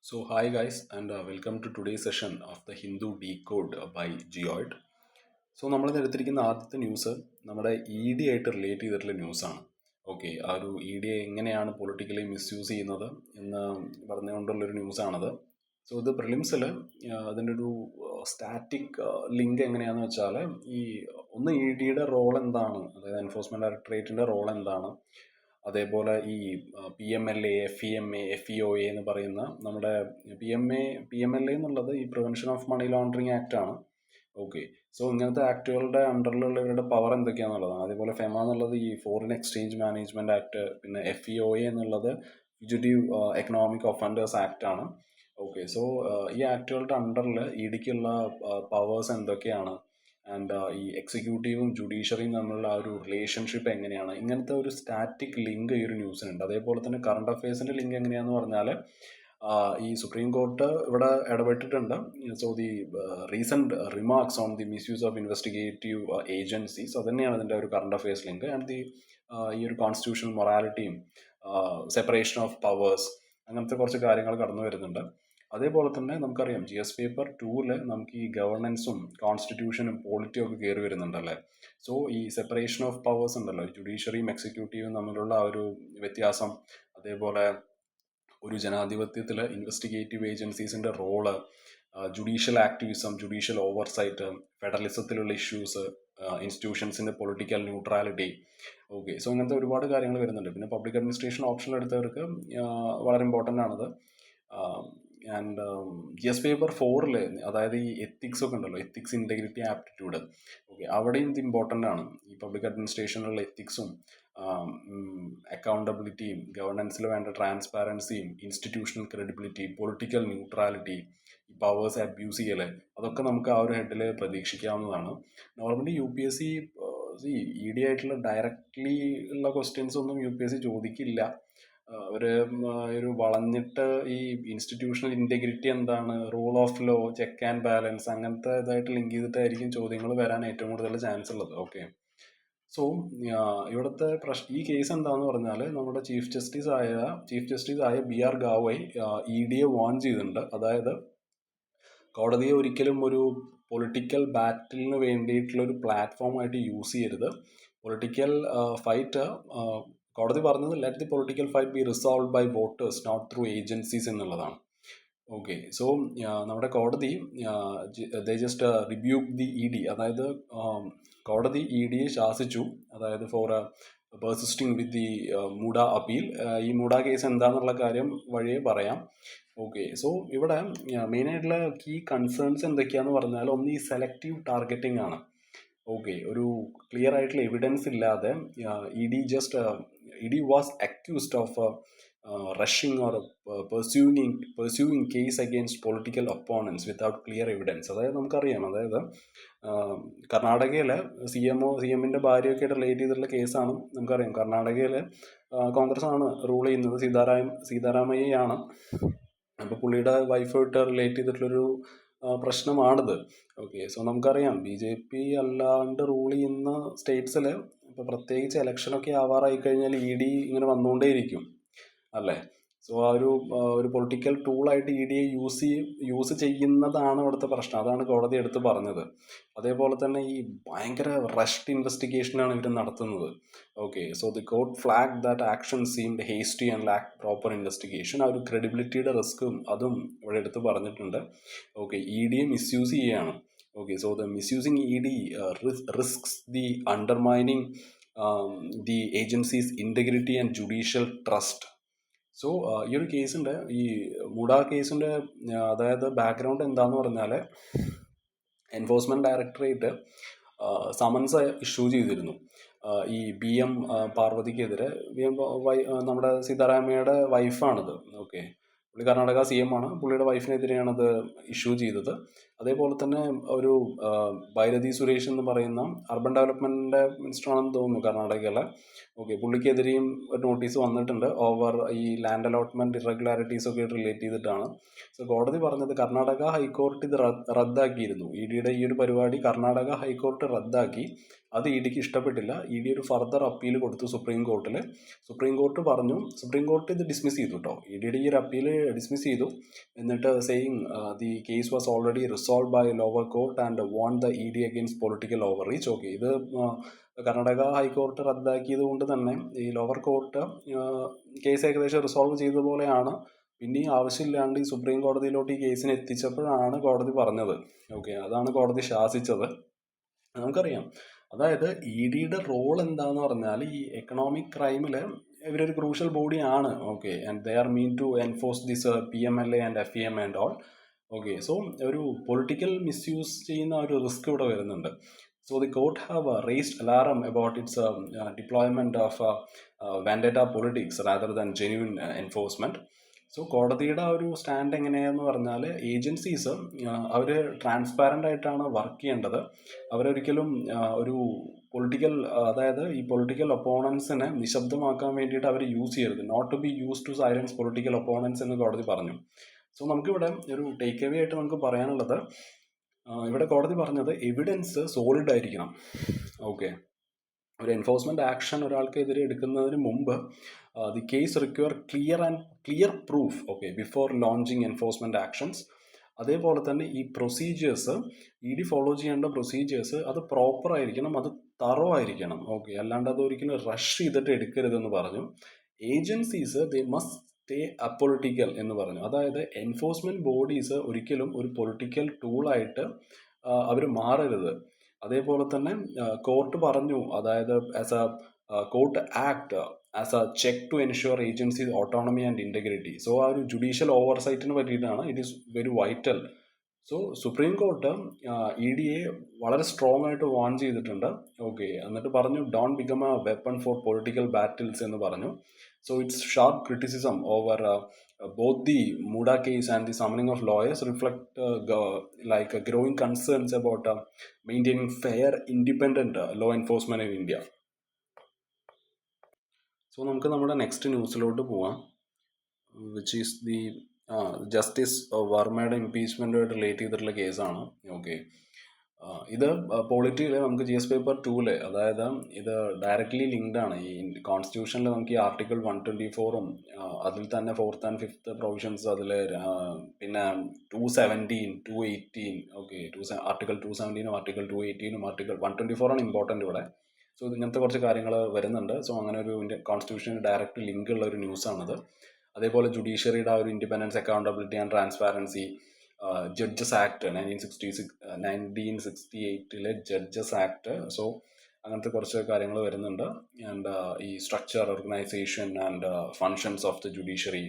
Hi guys, and welcome to today's session of the Hindu Decode by Geoid. നമ്മൾ എടുത്തിരിക്കുന്ന ആദ്യത്തെ news നമ്മുടെ E D ആയിട്ട് relate ചെയ്തിട്ടുള്ള ന്യൂസാണ്. ഓക്കെ, ആ ഒരു ഇ ഡി എങ്ങനെയാണ് പൊളിറ്റിക്കലി മിസ്യൂസ് ചെയ്യുന്നത് എന്ന് പറഞ്ഞുകൊണ്ടുള്ളൊരു ന്യൂസാണത്. ഇത് പ്രിലിംസിൽ അതിൻ്റെ ഒരു സ്റ്റാറ്റിക് ലിങ്ക് എങ്ങനെയാണെന്ന് വെച്ചാൽ ഈ ഒന്ന് ഇ ഡിയുടെ റോൾ എന്താണ്, അതായത് എൻഫോഴ്സ്മെൻറ്റ് ഡയറക്ടറേറ്റിൻ്റെ റോൾ എന്താണ്, അതേപോലെ ഈ P M L A, F E M A, F E O A എന്ന് പറയുന്ന നമ്മുടെ പി എം എൽ എ എന്നുള്ളത് ഈ prevention of money laundering act ആണ്. ഓക്കെ, ഇങ്ങനത്തെ ആക്ടുകളുടെ അണ്ടറിലുള്ളവരുടെ പവർ എന്തൊക്കെയാണെന്നുള്ളതാണ്. അതേപോലെ ഫെമ എന്നുള്ളത് ഈ ഫോറിൻ എക്സ്ചേഞ്ച് മാനേജ്മെന്റ് ആക്ട്, പിന്നെ എഫ് ഇ ഒ എ എന്നുള്ളത് ഫ്യൂജിറ്റീവ് എക്കണോമിക് ഒഫൻഡേഴ്സ് ആക്ട് ആണ്. ഓക്കെ, ഈ ആക്ടുകളുടെ അണ്ടറിൽ ഇ ഡിക്കുള്ള പവേഴ്സ് എന്തൊക്കെയാണ്, ആൻഡ് ഈ എക്സിക്യൂട്ടീവും ജുഡീഷ്യറിയും തമ്മിലുള്ള ആ ഒരു റിലേഷൻഷിപ്പ് എങ്ങനെയാണ്, ഇങ്ങനത്തെ ഒരു സ്റ്റാറ്റിക് ലിങ്ക് ഈ ഒരു ന്യൂസിനുണ്ട്. അതേപോലെ തന്നെ കറണ്ട് അഫയേഴ്സിന്റെ ലിങ്ക് എങ്ങനെയാണെന്ന് പറഞ്ഞാൽ ഈ സുപ്രീം കോർട്ട് ഇവിടെ ഇടപെട്ടിട്ടുണ്ട്. The recent remarks on the misuse of investigative agencies, അത് തന്നെയാണ് ഇതിന്റെ ഒരു കറണ്ട് അഫയേഴ്സ് ലിങ്ക്. ആൻഡ് ഈ ഒരു കോൺസ്റ്റിറ്റ്യൂഷണൽ മൊറാലിറ്റിയും സെപ്പറേഷൻ ഓഫ് പവേഴ്സ്, അങ്ങനത്തെ കുറച്ച് കാര്യങ്ങൾ കടന്നു വരുന്നുണ്ട്. അതേപോലെ തന്നെ നമുക്കറിയാം ജി എസ് പേപ്പർ 2 നമുക്ക് ഈ ഗവർണൻസും കോൺസ്റ്റിറ്റ്യൂഷനും പോളിറ്റിയും ഒക്കെ കയറി വരുന്നുണ്ടല്ലേ. ഈ സെപ്പറേഷൻ ഓഫ് പവേഴ്സ് ഉണ്ടല്ലോ, ജുഡീഷ്യറിയും എക്സിക്യൂട്ടീവും തമ്മിലുള്ള ആ ഒരു വ്യത്യാസം, അതേപോലെ ഒരു ജനാധിപത്യത്തിൽ ഇൻവെസ്റ്റിഗേറ്റീവ് ഏജൻസീസിന്റെ role, judicial activism, judicial oversight, ഫെഡറലിസത്തിലുള്ള ഇഷ്യൂസ്, ഇൻസ്റ്റിറ്റ്യൂഷൻസിന്റെ പൊളിറ്റിക്കൽ ന്യൂട്രാലിറ്റി. ഓക്കെ, ഇങ്ങനത്തെ ഒരുപാട് കാര്യങ്ങൾ വരുന്നുണ്ട്. പിന്നെ പബ്ലിക് അഡ്മിനിസ്ട്രേഷൻ ഓപ്ഷൻ എടുത്തവർക്ക് വളരെ ഇമ്പോർട്ടൻ്റ് ആണത്. ആൻഡ് ജി എസ് പേപ്പർ 4 അതായത് ഈ എത്തിക്സ് ഒക്കെ ഉണ്ടല്ലോ, എത്തിക്സ്, ഇന്റഗ്രിറ്റി, ആപ്റ്റിറ്റ്യൂഡ്. ഓക്കെ, അവിടെയും ഇത് ഇമ്പോർട്ടൻ്റ് ആണ്. ഈ പബ്ലിക് അഡ്മിനിസ്ട്രേഷനിലുള്ള എത്തിക്സും അക്കൗണ്ടബിലിറ്റിയും ഗവർണൻസിൽ വേണ്ട ട്രാൻസ്പാരൻസിയും institutional credibility, political neutrality, powers abuse ചെയ്യല്, അതൊക്കെ നമുക്ക് ആ ഒരു ഹെഡിൽ പ്രതീക്ഷിക്കാവുന്നതാണ്. Normally U P S C E D ആയിട്ടുള്ള ഡയറക്റ്റ്ലി ഉള്ള ക്വസ്റ്റ്യൻസ് ഒന്നും യു പി എസ് സി ചോദിക്കില്ല. ഒരു വളഞ്ഞിട്ട് ഈ ഇൻസ്റ്റിറ്റ്യൂഷണൽ ഇന്റഗ്രിറ്റി എന്താണ്, rule of law, check and balance, അങ്ങനത്തെ ഇതായിട്ട് ലിങ്ക് ചെയ്തിട്ടായിരിക്കും ചോദ്യങ്ങൾ വരാൻ ഏറ്റവും കൂടുതൽ ചാൻസ് ഉള്ളത്. ഓക്കെ, ഇവിടുത്തെ ഈ കേസ് എന്താന്ന് പറഞ്ഞാൽ നമ്മുടെ ചീഫ് ജസ്റ്റിസ് ആയ ബി ആർ ഗാവൈ ഇ ഡിയെ വാൺ ചെയ്തിട്ടുണ്ട്. അതായത് കോടതിയെ ഒരിക്കലും ഒരു പൊളിറ്റിക്കൽ ബാറ്റിലിന് വേണ്ടിയിട്ടുള്ള ഒരു പ്ലാറ്റ്ഫോം ആയിട്ട് യൂസ് ചെയ്യരുത്. പൊളിറ്റിക്കൽ ഫൈറ്റ്, കോടതി പറഞ്ഞത് let the political fight be resolve by voters not through agencies എന്നുള്ളതാണ്. ഓക്കെ, നമ്മുടെ കോടതി just rebuke the E D, അതായത് കോടതി ഇ ഡിയെ ശാസിച്ചു, അതായത് for persisting with the MUDA appeal. ഈ മൂഡ കേസ് എന്താന്നുള്ള കാര്യം വഴിയെ പറയാം. ഓക്കെ, ഇവിടെ മെയിനായിട്ടുള്ള കീ കൺസേൺസ് എന്തൊക്കെയാന്ന് പറഞ്ഞാൽ, ഒന്ന് ഈ സെലക്റ്റീവ് ടാർഗറ്റിംഗ് ആണ്. ഓക്കെ, ഒരു ക്ലിയർ ആയിട്ടുള്ള എവിഡൻസ് ഇല്ലാതെ E D was accused of rushing or pursuing case against political opponents without clear evidence. അതായത് നമുക്കറിയാം, അതായത് കർണാടകയിലെ സി എമ്മിന്റെ ഭാര്യയൊക്കെ റിലേറ്റ് ചെയ്തിട്ടുള്ള കേസാണ്. നമുക്കറിയാം കർണാടകയിൽ കോൺഗ്രസ് ആണ് റൂൾ ചെയ്യുന്നത്, സീതാരാമയ്യയാണ്. അപ്പോൾ പുള്ളിയുടെ വൈഫായിട്ട് റിലേറ്റ് ചെയ്തിട്ടുള്ളൊരു പ്രശ്നമാണിത്. ഓക്കെ, നമുക്കറിയാം ബി ജെ പി അല്ലാണ്ട് റൂൾ ചെയ്യുന്ന സ്റ്റേറ്റ്സിൽ ഇപ്പോൾ പ്രത്യേകിച്ച് ഇലക്ഷനൊക്കെ ആവാറായി കഴിഞ്ഞാൽ ഇ ഡി ഇങ്ങനെ വന്നുകൊണ്ടേയിരിക്കും അല്ലേ. ആ ഒരു പൊളിറ്റിക്കൽ ടൂളായിട്ട് ഇ ഡിയെ യൂസ് ചെയ്യുന്നതാണ് ഇവിടുത്തെ പ്രശ്നം. അതാണ് കോടതി എടുത്ത് പറഞ്ഞത്. അതേപോലെ തന്നെ ഈ ഭയങ്കര റഷ്ഡ് ഇൻവെസ്റ്റിഗേഷനാണ് ഇവർ നടത്തുന്നത്. Okay, the court flag that action seemed hasty and lack proper investigation. ആ ഒരു ക്രെഡിബിലിറ്റിയുടെ റിസ്ക്കും അതും ഇവിടെ എടുത്ത് പറഞ്ഞിട്ടുണ്ട്. ഓക്കെ, ഇ ഡിയെ മിസ്യൂസ് ചെയ്യുകയാണ്. Okay, the misusing E D risks the undermining the agencies integrity and judicial trust. ഈ ഒരു കേസിന്റെ, ഈ മൂഡ കേസിന്റെ അതായത് ബാക്ക്ഗ്രൗണ്ട് എന്താന്ന് പറഞ്ഞാൽ, എൻഫോഴ്സ്മെന്റ് ഡയറക്ടറേറ്റ് സമൻസ് ഇഷ്യൂ ചെയ്തിരുന്നു ഈ ബി എം പാർവതിക്കെതിരെ. നമ്മുടെ സീതാരാമയ്യയുടെ വൈഫാണിത്. ഓക്കെ, പുള്ളി കർണാടക സി എം ആണ്. പുള്ളിയുടെ വൈഫിനെതിരെയാണത് ഇഷ്യൂ ചെയ്തത്. അതേപോലെ തന്നെ ഒരു ഭൈരതി സുരേഷ് എന്ന് പറയുന്ന അർബൻ ഡെവലപ്മെന്റിന്റെ മിനിസ്റ്റർ ആണെന്ന് തോന്നുന്നു കർണാടകയിലെ. ഓക്കെ, പുള്ളിക്കെതിരെയും ഒരു നോട്ടീസ് വന്നിട്ടുണ്ട് ഓവർ ഈ ലാൻഡ് അലോട്ട്മെന്റ് ഇറഗുലാരിറ്റീസ് ഒക്കെ റിലേറ്റ് ചെയ്തിട്ടാണ്. കോടതി പറഞ്ഞത് കർണാടക ഹൈക്കോർട്ട് ഇത് റദ്ദാക്കിയിരുന്നു. ഇ ഡിയുടെ ഈ ഒരു പരിപാടി കർണാടക ഹൈക്കോർട്ട് റദ്ദാക്കി. അത് ഇ ഡിക്ക് ഇഷ്ടപ്പെട്ടില്ല. ഇ ഡി ഒരു ഫർദർ അപ്പീൽ കൊടുത്തു സുപ്രീം കോർട്ടിൽ. സുപ്രീം കോർട്ട് ഇത് ഡിസ്മിസ് ചെയ്തു കേട്ടോ. ഇ ഡിയുടെ ഈ ഒരു അപ്പീൽ ഡിസ്മിസ് ചെയ്തു. എന്നിട്ട് saying the case was already resolve by lower court and won the E D against political overreach. Okay, ഇത് കർണാടക ഹൈക്കോർട്ട് റദ്ദാക്കിയത് കൊണ്ട് തന്നെ ഈ ലോവർ കോർട്ട് കേസ് ഏകദേശം റിസോൾവ് ചെയ്ത പോലെയാണ്. പിന്നെ ആവശ്യമില്ലാണ്ട് ഈ സുപ്രീം കോടതിയിലോട്ട് ഈ കേസിനെ എത്തിച്ചപ്പോഴാണ് കോടതി പറഞ്ഞത്. ഓക്കെ, അതാണ് കോടതി ശാസിച്ചത്. നമുക്കറിയാം, അതായത് ഇ ഡിയുടെ റോൾ എന്താന്ന് പറഞ്ഞാൽ ഈ എക്കണോമിക് ക്രൈമിൽ ഇവരൊരു ക്രൂഷ്യൽ ബോഡിയാണ്. Okay, and they are meant to enforce this PMLA and FEM and all. Okay, so ഒരു പൊളിറ്റിക്കൽ മിസ്യൂസ് ചെയ്യുന്ന ഒരു റിസ്ക് ഇവിടെ വരുന്നുണ്ട്. So the court have raised alarm about its deployment of vendetta politics rather than genuine enforcement. So കോടതിയുടെ ആ ഒരു stand എങ്ങനെയാന്ന് പറഞ്ഞാൽ ഏജൻസീസ് അവർ ട്രാൻസ്പാരൻ്റ് ആയിട്ടാണ് വർക്ക് ചെയ്യേണ്ടത്. അവരൊരിക്കലും ഒരു പൊളിറ്റിക്കൽ, അതായത് ഈ പൊളിറ്റിക്കൽ ഒപ്പോണൻസിനെ നിശബ്ദമാക്കാൻ വേണ്ടിയിട്ട് അവർ യൂസ് ചെയ്യരുത്. Not to be use to silence political opponents എന്ന് കോടതി പറഞ്ഞു. സോ നമുക്കിവിടെ ഒരു ടേക്ക് അവേ ആയിട്ട് നമുക്ക് പറയാനുള്ളത്, ഇവിടെ കോടതി പറഞ്ഞത് എവിഡൻസ് സോളിഡ് ആയിരിക്കണം. ഓക്കെ, ഒരു എൻഫോഴ്സ്മെൻറ്റ് ആക്ഷൻ ഒരാൾക്കെതിരെ എടുക്കുന്നതിന് മുമ്പ് the case require clear proof. Okay, before launching enforcement actions. അതേപോലെ തന്നെ ഈ പ്രൊസീജിയേഴ്സ്, ഇ ഡി ഫോളോ ചെയ്യേണ്ട പ്രൊസീജിയേഴ്സ് അത് പ്രോപ്പർ ആയിരിക്കണം, അത് തറോ ആയിരിക്കണം. ഓക്കെ, അല്ലാണ്ട് അത് ഒരിക്കലും റഷ് ചെയ്തിട്ട് എടുക്കരുതെന്ന് പറഞ്ഞു. Agencies they must stay apolitical എന്ന് പറഞ്ഞു. അതായത് എൻഫോഴ്സ്മെൻറ്റ് ബോഡീസ് ഒരിക്കലും ഒരു പൊളിറ്റിക്കൽ ടൂളായിട്ട് അവർ മാറരുത്. അതേപോലെ തന്നെ കോർട്ട് പറഞ്ഞു, അതായത് as a court act as a check to ensure agencies autonomy and integrity. So ആ ഒരു ജുഡീഷ്യൽ ഓവർസൈറ്റിന് പറ്റിയിട്ടാണ്. It is very vital. So supreme court E ഡിയെ വളരെ സ്ട്രോങ് ആയിട്ട് വാൺ ചെയ്തിട്ടുണ്ട്. ഓക്കെ, എന്നിട്ട് പറഞ്ഞു don't become a weapon for political battles എന്ന് പറഞ്ഞു. So its sharp criticism over both the Muda case and the summoning of lawyers reflect like growing concerns about maintaining fair, independent law enforcement in India. So നമുക്ക് നമ്മുടെ next ന്യൂസിലോട്ട് പോവാം, which is the justice വർമ്മയുടെ ഇംപീച്ച്മെൻറ്റുമായിട്ട് relate ചെയ്തിട്ടുള്ള കേസാണ്. Okay, ഇത് പോളിറ്റിയിൽ നമുക്ക് GS പേപ്പർ 2 അതായത് ഇത് ഡയറക്റ്റ്ലി ലിങ്ക്ഡ് ആണ്. ഈ കോൺസ്റ്റിറ്റ്യൂഷനിൽ നമുക്ക് ഈ ആർട്ടിക്കിൾ 124 അതിൽ തന്നെ 4th and 5th പ്രൊവിഷൻസ്, അതിൽ പിന്നെ 217, 218. ഓക്കെ, ആർട്ടിക്കിൾ 217 ആർട്ടിക്കിൾ 218 ആർട്ടിക്കിൾ 124 ആണ് ഇമ്പോർട്ടൻ്റ് ഇവിടെ. സോ ഇങ്ങനത്തെ കുറച്ച് കാര്യങ്ങൾ വരുന്നുണ്ട്. സോ അങ്ങനെ ഒരു കോൺസ്റ്റിറ്റ്യൂഷന് ഡയറക്റ്റ് ലിങ്ക് ഉള്ള ഒരു ന്യൂസാണത്. അതേപോലെ ജുഡീഷ്യറിയുടെ ആ ഒരു independence, accountability and transparency, judges act 1968 judges act. So അങ്ങനത്തെ കുറച്ച് കാര്യങ്ങൾ വരുന്നുണ്ട്. ആൻഡ് ഈ structure, organisation and functions of the judiciary,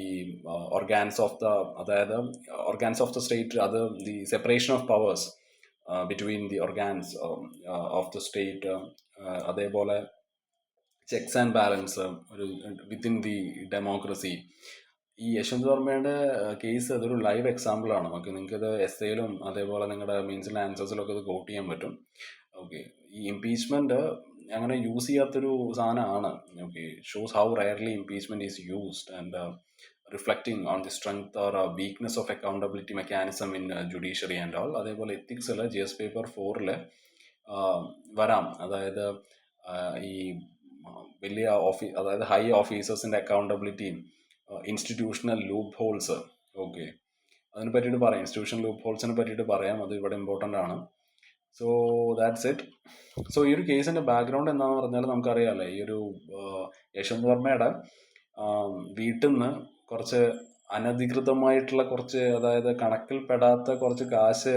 ഈ ഓർഗാൻസ് ഓഫ് ദ സ്റ്റേറ്റ്, അത് the separation of powers between the organs of the state, അതേപോലെ checks and balance ഒരു within the democracy. ഈ യശ്വന്ത് വർമ്മയുടെ കേസ് അതൊരു ലൈവ് എക്സാമ്പിളാണ്. ഓക്കെ, നിങ്ങൾക്കത് എസ്സേയിലും അതേപോലെ നിങ്ങളുടെ മീൻസിലെ ആൻസേഴ്സിലൊക്കെ ഇത് കോട്ട് ചെയ്യാൻ പറ്റും. ഓക്കെ, ഈ ഇംപീച്ച്മെൻറ്റ് അങ്ങനെ യൂസ് ചെയ്യാത്തൊരു സാധനമാണ്. Okay, shows how rarely impeachment is used and reflecting on the strength or weakness of accountability mechanism in judiciary and all. അതേപോലെ എത്തിക്സിൽ GS പേപ്പർ 4 വരാം. അതായത് ഈ വലിയ അതായത് ഹൈ ഓഫീസേഴ്സിൻ്റെ അക്കൗണ്ടബിലിറ്റിയും ഇൻസ്റ്റിറ്റ്യൂഷണൽ ലൂപ്പ് ഹോൾസ്. ഓക്കെ, അതിനെ പറ്റിയിട്ട് പറയാം, ഇൻസ്റ്റിറ്റ്യൂഷണൽ ലൂപ്പ് ഹോൾസിനെ പറ്റിയിട്ട് പറയാം, അത് ഇവിടെ ഇമ്പോർട്ടൻ്റ് ആണ്. So that's it. സോ ഈ ഒരു കേസിൻ്റെ ബാക്ക്ഗ്രൗണ്ട് എന്താണെന്ന് പറഞ്ഞാൽ നമുക്കറിയാമല്ലേ, ഈ ഒരു യശ്വന്ത് വർമ്മയുടെ വീട്ടിൽ നിന്ന് കുറച്ച് അനധികൃതമായിട്ടുള്ള കുറച്ച്, അതായത് കണക്കിൽപ്പെടാത്ത കുറച്ച് കാശ്,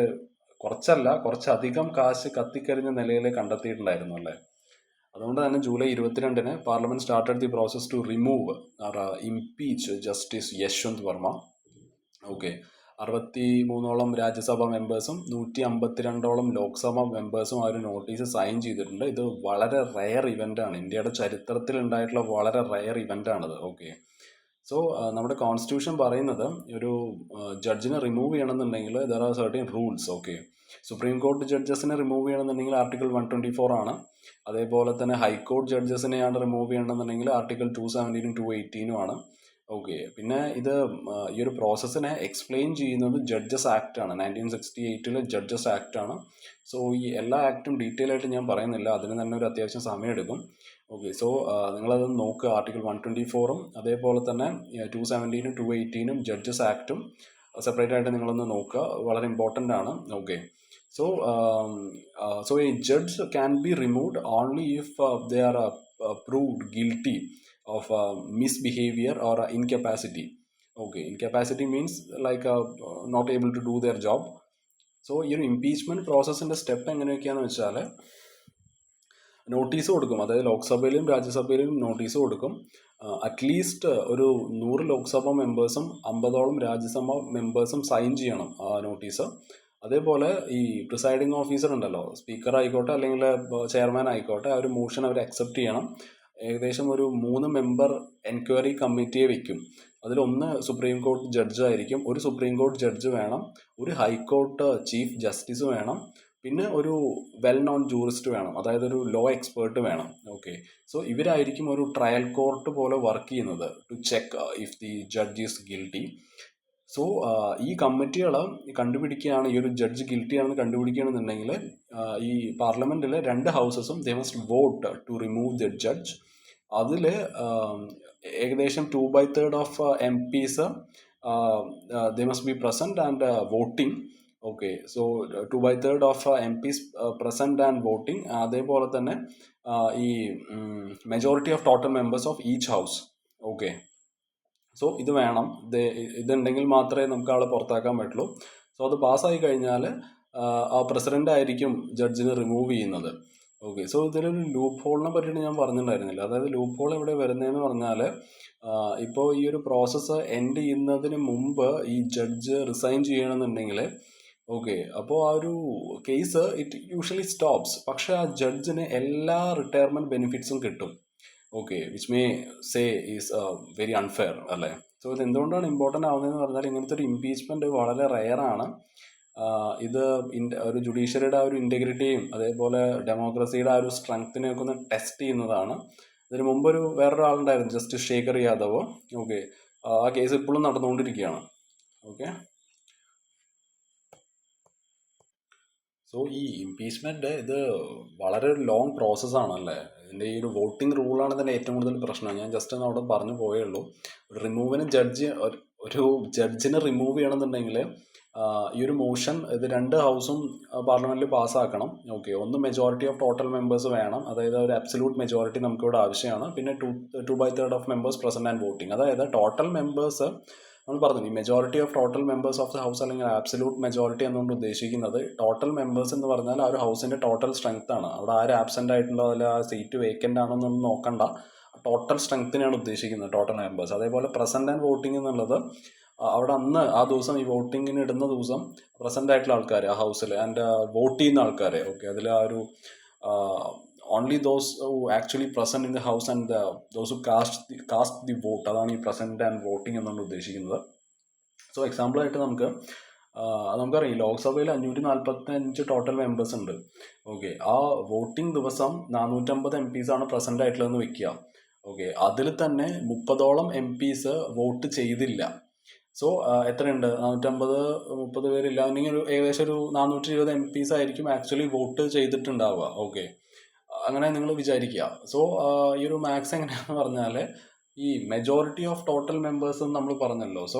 കുറച്ചധികം കാശ് കത്തിക്കരിഞ്ഞ നിലയിൽ കണ്ടെത്തിയിട്ടുണ്ടായിരുന്നു അല്ലേ. അതുകൊണ്ട് തന്നെ ജൂലൈ 22 parliament started the process to remove or impeach justice Yashwant Varma. Okay, 63ഓളം രാജ്യസഭാ മെമ്പേഴ്സും 152ഓളം ലോക്സഭാ മെമ്പേഴ്സും ആ ഒരു നോട്ടീസ് സൈൻ ചെയ്തിട്ടുണ്ട്. ഇത് വളരെ റയർ ഇവൻ്റാണ്, ഇന്ത്യയുടെ ചരിത്രത്തിൽ ഉണ്ടായിട്ടുള്ള വളരെ റയർ ഇവൻ്റാണിത്. ഓക്കെ, സോ നമ്മുടെ കോൺസ്റ്റിറ്റ്യൂഷൻ പറയുന്നത് ഒരു ജഡ്ജിനെ റിമൂവ് ചെയ്യണമെന്നുണ്ടെങ്കിൽ there are certain rules. Okay, supreme കോടതി ജഡ്ജസിനെ റിമൂവ് ചെയ്യണമെന്നുണ്ടെങ്കിൽ ആർട്ടിക്കിൾ 124 ആണ്. അതേപോലെ തന്നെ ഹൈക്കോടതി ജഡ്ജസിനെയാണ് റിമൂവ് ചെയ്യണമെന്നുണ്ടെങ്കിൽ ആർട്ടിക്കിൾ 217 218 ആണ്. ഓക്കെ. പിന്നെ ഇത് ഈ ഒരു പ്രോസസ്സിനെ എക്സ്പ്ലെയിൻ ചെയ്യുന്നത് ജഡ്ജസ് ആക്ട് ആണ്. 1968 ജഡ്ജസ് ആക്ട് ആണ്. സോ ഈ എല്ലാ ആക്ടും ഡീറ്റെയിൽ ആയിട്ട് ഞാൻ പറയുന്നില്ല, അതിന് തന്നെ ഒരു അത്യാവശ്യം സമയമെടുക്കും. ഓക്കെ. സോ നിങ്ങളത് നോക്കുക. ആർട്ടിക്കിൾ 124 അതേപോലെ തന്നെ 217 218 ജഡ്ജസ് ആക്ടും സെപ്പറേറ്റ് ആയിട്ട് നിങ്ങളൊന്ന് നോക്കുക, വളരെ ഇമ്പോർട്ടൻ്റ് ആണ്. Okay. So so A judge can be removed only if they are proved guilty of misbehavior or incapacity. Okay, incapacity means like not able to do their job. So ഈ ഒരു impeachment പ്രോസസ്സിന്റെ step എങ്ങനെയൊക്കെയാണെന്ന് വെച്ചാൽ, notice കൊടുക്കും. അതായത് ലോക്സഭയിലും രാജ്യസഭയിലും notice കൊടുക്കും. At least ഒരു 100 Lok Sabha മെമ്പേഴ്സും 50ഓളം Rajya Sabha മെമ്പേഴ്സും sign ചെയ്യണം ആ നോട്ടീസ്. അതേപോലെ ഈ പ്രിസൈഡിങ് ഓഫീസർ ഉണ്ടല്ലോ, സ്പീക്കർ ആയിക്കോട്ടെ അല്ലെങ്കിൽ ചെയർമാൻ ആയിക്കോട്ടെ, ആ ഒരു മോഷൻ അവർ അക്സെപ്റ്റ് ചെയ്യണം. ഏകദേശം ഒരു 3 മെമ്പർ എൻക്വയറി കമ്മിറ്റിയെ വെക്കും. അതിലൊന്ന് സുപ്രീം കോടതി ജഡ്ജ് ആയിരിക്കും, ഒരു സുപ്രീം കോടതി ജഡ്ജ് വേണം, ഒരു ഹൈക്കോർട്ട് ചീഫ് ജസ്റ്റിസ് വേണം, പിന്നെ ഒരു വെൽ നോൺ ജൂറിസ്റ്റ് വേണം, അതായത് ഒരു ലോ എക്സ്പേർട്ട് വേണം. ഓക്കെ. സോ ഇവരായിരിക്കും ഒരു ട്രയൽ കോർട്ട് പോലെ വർക്ക് ചെയ്യുന്നത്, to check if the judge is guilty. So ഈ കമ്മിറ്റികൾ കണ്ടുപിടിക്കുകയാണ്, ഈ ഒരു ജഡ്ജ് ഗിൽറ്റി ആണെന്ന് കണ്ടുപിടിക്കുകയാണെന്നുണ്ടെങ്കിൽ ഈ പാർലമെന്റിലെ 2 ഹൗസസും they must vote to remove the judge. അതിൽ ഏകദേശം 2/3 of MPs they must be present and voting. Okay. So 2/3 of MPs present and voting. അതേപോലെ തന്നെ ഈ majority of total members of each house. Okay. So ഇത് വേണം, ഇതുണ്ടെങ്കിൽ മാത്രമേ നമുക്ക് ആളെ പുറത്താക്കാൻ പറ്റുള്ളൂ. സോ അത് പാസ്സായി കഴിഞ്ഞാൽ ആ പ്രസിഡന്റ് ആയിരിക്കും ജഡ്ജിനെ റിമൂവ് ചെയ്യുന്നത്. ഓക്കെ. സോ ഇതിലൊരു ലൂപ്പ് ഹോളിനെ പറ്റിയിട്ട് ഞാൻ പറഞ്ഞിട്ടുണ്ടായിരുന്നില്ല. അതായത് ലൂപ്പ് ഹോൾ എവിടെ വരുന്നതെന്ന് പറഞ്ഞാൽ, ഇപ്പോൾ ഈ ഒരു പ്രോസസ്സ് എൻഡ് ചെയ്യുന്നതിന് മുമ്പ് ഈ ജഡ്ജ് റിസൈൻ ചെയ്യണമെന്നുണ്ടെങ്കിൽ, ഓക്കെ, അപ്പോൾ ആ ഒരു കേസ് ഇറ്റ് യൂഷ്വലി സ്റ്റോപ്സ്. പക്ഷെ ആ ജഡ്ജിന് എല്ലാ റിട്ടയർമെന്റ് ബെനിഫിറ്റ്സും കിട്ടും. Okay, which may say is very unfair അല്ലേ. സോ ഇത് എന്തുകൊണ്ടാണ് ഇമ്പോർട്ടൻ്റ് ആവുന്നതെന്ന് പറഞ്ഞാൽ, ഇങ്ങനത്തെ ഒരു ഇംപീച്ച്മെൻറ്റ് വളരെ റെയറാണ്. ഇത് ഒരു ജുഡീഷ്യറിയുടെ ആ ഒരു ഇൻറ്റഗ്രിറ്റിയും അതേപോലെ ഡെമോക്രസിയുടെ ആ ഒരു സ്ട്രെങ്ത്തിനെയൊക്കെ ഒന്ന് ടെസ്റ്റ് ചെയ്യുന്നതാണ്. ഇതിന് മുമ്പൊരു വേറൊരാളുണ്ടായിരുന്നു, ജസ്റ്റിസ് ശേഖർ യാദവ്. ഓക്കെ. ആ കേസ് ഇപ്പോഴും നടന്നുകൊണ്ടിരിക്കുകയാണ്. ഓക്കെ. സോ ഈ ഇംപീച്ച്മെന്റ് ഇത് വളരെ ഒരു ലോങ് പ്രോസസ്സാണല്ലേ. ഇതിൻ്റെ ഈ ഒരു വോട്ടിംഗ് റൂളാണ് ഇതിൻ്റെ ഏറ്റവും കൂടുതൽ പ്രശ്നം. ഞാൻ ജസ്റ്റ് ഒന്ന് അവിടെ പറഞ്ഞു പോയേ ഉള്ളൂ. റിമൂവിന് ഒരു ജഡ്ജിനെ റിമൂവ് ചെയ്യണമെന്നുണ്ടെങ്കിൽ ഈ ഒരു മോഷൻ ഇത് 2 ഹൗസും പാർലമെന്റിൽ പാസ്സാക്കണം. ഓക്കെ. ഒന്ന് മെജോറിറ്റി ഓഫ് ടോട്ടൽ മെമ്പേഴ്സ് വേണം, അതായത് ഒരു അബ്സല്യൂട്ട് മെജോറിറ്റി നമുക്കിവിടെ ആവശ്യമാണ്. പിന്നെ 2/3 of members present and voting. അതായത് ടോട്ടൽ മെമ്പേഴ്സ് നമ്മൾ പറഞ്ഞു, ഈ majority of total members of the house അല്ലെങ്കിൽ ആബ്സല്യൂട്ട് മെജോറിറ്റി എന്നുകൊണ്ട് ഉദ്ദേശിക്കുന്നത്, ടോട്ടൽ മെമ്പേഴ്സ് എന്ന് പറഞ്ഞാൽ ആ ഒരു ഹൗസിന്റെ ടോട്ടൽ സ്ട്രെങ്ത് ആണ്. അവിടെ ആര് ആബ്സെന്റ് ആയിട്ടുണ്ടോ അതിൽ ആ സീറ്റ് വേക്കൻ്റ് ആണോ എന്നൊന്നും നോക്കണ്ട, ടോട്ടൽ സ്ട്രെങ്ത്തിനെയാണ് ഉദ്ദേശിക്കുന്നത്, ടോട്ടൽ മെമ്പേഴ്സ്. അതേപോലെ പ്രസന്റ് ആൻഡ് വോട്ടിംഗ് എന്നുള്ളത് അവിടെ അന്ന് ആ ദിവസം ഈ വോട്ടിങ്ങിന് ഇടുന്ന ദിവസം പ്രസന്റ് ആയിട്ടുള്ള ആൾക്കാർ ആ ഹൗസിൽ ആൻഡ് വോട്ട് ചെയ്യുന്ന ആൾക്കാരെ. ഓക്കെ. അതിൽ ആ ഒരു only those who actually present in the house and those who cast the vote, അതാണ് ഈ പ്രസന്റ് ആൻഡ് വോട്ടിംഗ് എന്നാണ് ഉദ്ദേശിക്കുന്നത്. സോ എക്സാമ്പിളായിട്ട് നമുക്കറിയാം, ലോക്സഭയിൽ 545 ടോട്ടൽ മെമ്പേഴ്സ് ഉണ്ട്. ഓക്കെ. ആ വോട്ടിംഗ് ദിവസം 450 MPs ആണ് പ്രസന്റ് ആയിട്ടുള്ളതെന്ന് വെക്കുക. ഓക്കെ. അതിൽ തന്നെ 30ഓളം MPs വോട്ട് ചെയ്തില്ല. സോ എത്രയുണ്ട്, 450 30 പേരില്ല അല്ലെങ്കിൽ ഏകദേശം ഒരു 420 MPs ആയിരിക്കും ആക്ച്വലി വോട്ട് ചെയ്തിട്ടുണ്ടാവുക. ഓക്കെ. അങ്ങനെ നിങ്ങൾ വിചാരിക്കുക. സോ ഈ ഒരു മാത്സ് എങ്ങനെയാണെന്ന് പറഞ്ഞാൽ, ഈ മെജോറിറ്റി ഓഫ് ടോട്ടൽ മെമ്പേഴ്സ് നമ്മൾ പറഞ്ഞല്ലോ. സോ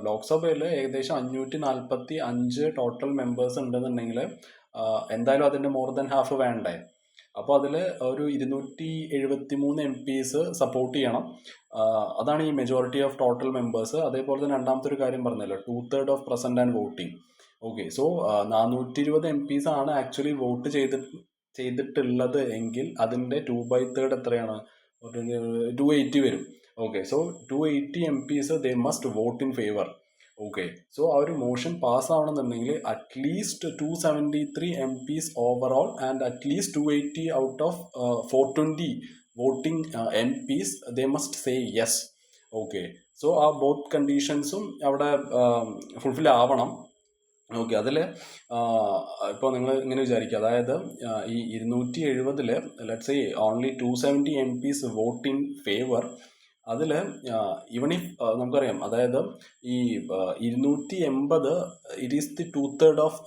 ലോക്സഭയിൽ ഏകദേശം 545 ടോട്ടൽ മെമ്പേഴ്സ് ഉണ്ടെന്നുണ്ടെങ്കിൽ എന്തായാലും അതിൻ്റെ മോർ ദാൻ ഹാഫ് വേണ്ടേ. അപ്പോൾ അതിൽ ഒരു 273 MPs സപ്പോർട്ട് ചെയ്യണം. അതാണ് ഈ മെജോറിറ്റി ഓഫ് ടോട്ടൽ മെമ്പേഴ്സ്. അതേപോലെ തന്നെ രണ്ടാമത്തെ ഒരു കാര്യം പറഞ്ഞല്ലോ, 2/3 of present and voting. Okay. So 420 MPs ആണ് ആക്ച്വലി വോട്ട് ചെയ്തിട്ടുള്ളത് എങ്കിൽ അതിൻ്റെ 2/3 എത്രയാണ്, 280 വരും. Okay. So 280 MPs they must vote in favour. Okay. So ആ ഒരു മോഷൻ പാസ് ആവണമെന്നുണ്ടെങ്കിൽ at least 273 MPs overall and at least 280 out of 420 voting MPs they must say yes. Okay. So ആ ബോത്ത് കണ്ടീഷൻസും അവിടെ ഫുൾഫിൽ ആവണം. ഓക്കെ. അതിൽ ഇപ്പോൾ നിങ്ങൾ ഇങ്ങനെ വിചാരിക്കുക, അതായത് ഈ 270 let's say only 270 MPs vote in favour. അതിൽ ഈവൺ ഇഫ് നമുക്കറിയാം, അതായത് ഈ 280 it is the 2/3 of